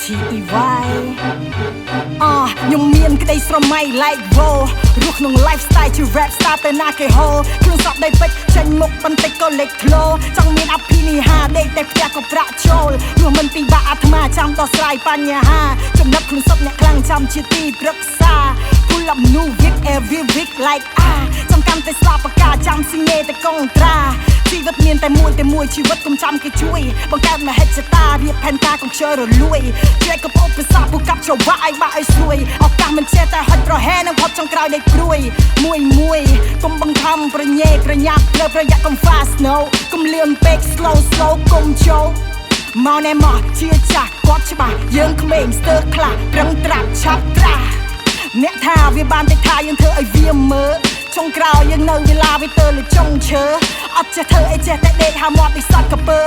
T.E.Y. ខ្ញុំមានក្តីស្រមៃ like wo រស់ក្នុង lifestyle ជា rap star ទៅណាគេហៅគ្រឿងសក់ដីពេជ្រចេញមុខបន្តិចក៏លេចធ្លោចង់មានអភិនិហាដេកតែផ្ទះក៏ប្រាក់ចូលព្រោះមិនពិបាកអាត្មាចាំដោះស្រាយបញ្ហាចំណិតខ្លួនសក់អ្នកខ្លាំងចាំជាទីប្រឹក្សា pull up new week every week like ចាំកាន់តែស្លាប់ប្រកាចាំស៊ីងេតែកុងត្រាជីវិតមានតែមួយជីវិតកុំចាំគេជួយបង្កើតមហិច្ឆតារៀបផែនការកុំខ្ជិលរលួយជ្រែកកបោប្រសាពូកាប់ច្រវាក់ឲ្យបាក់ឲ្យស្រួយឱកាសមិនចេះតែហុចប្រហែលនឹងផុតចុងក្រោយនៃព្រួយកុំបង្ខំប្រញេប្រញាប់លើប្រយ័ត្នកុំ fast no កុំលឿនពេក slow កុំចូលមកណែមកជាចាស់គាត់ច្បាស់យើងក្មេងស្ទើរខ្លះប្រឹងត្រាក់ឆាប់ត្រាស់អ្នកថាវាបានតែថាយើងធ្វើឲ្យវាមើលចុងក្រោយយើងនៅវេលាវាទៅលើចុងឈើអត់ចេះធ្វើអីចេះតែដេកហាមាត់ដូចសត្វកពើ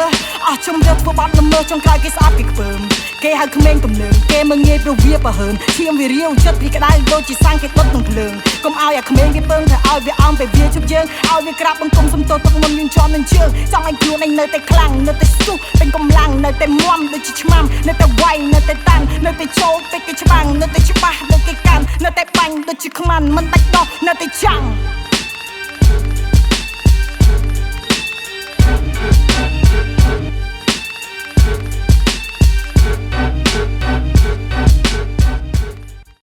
អស់ជំរឿធ្វើបាត់ល្មើចុងក្រោយគេស្អប់គេខ្ពើមគេហៅក្មេងកំលើងគេមើងងាយព្រោះវាប្រហើនឈាមវារាវចិត្តវាក្តៅដូចជាសាំងគេដុតនឹងភ្លើងកុំឲ្យអាក្មេងវាពឹងទៅឲ្យវាអំពេលវាជប់យើងឲ្យវាក្រាបបង្គំសំទោសទឹកមុនយើងជាប់នឹងជើងចង់ឲ្យខ្លួនឯងនៅតែខ្លាំងនៅតែស្ទុះពេញកម្លាំងនៅតែមាំដូចជាឆ្មាំនៅតែវាយនៅតែតាំងនៅតែចូលពេកគេច្បាំងនៅតែច្បាស់ដូចគេកាន់នៅតែបាញ់ដូចជាខ្មាន់មិនដាច់ដោះនៅតែចាំង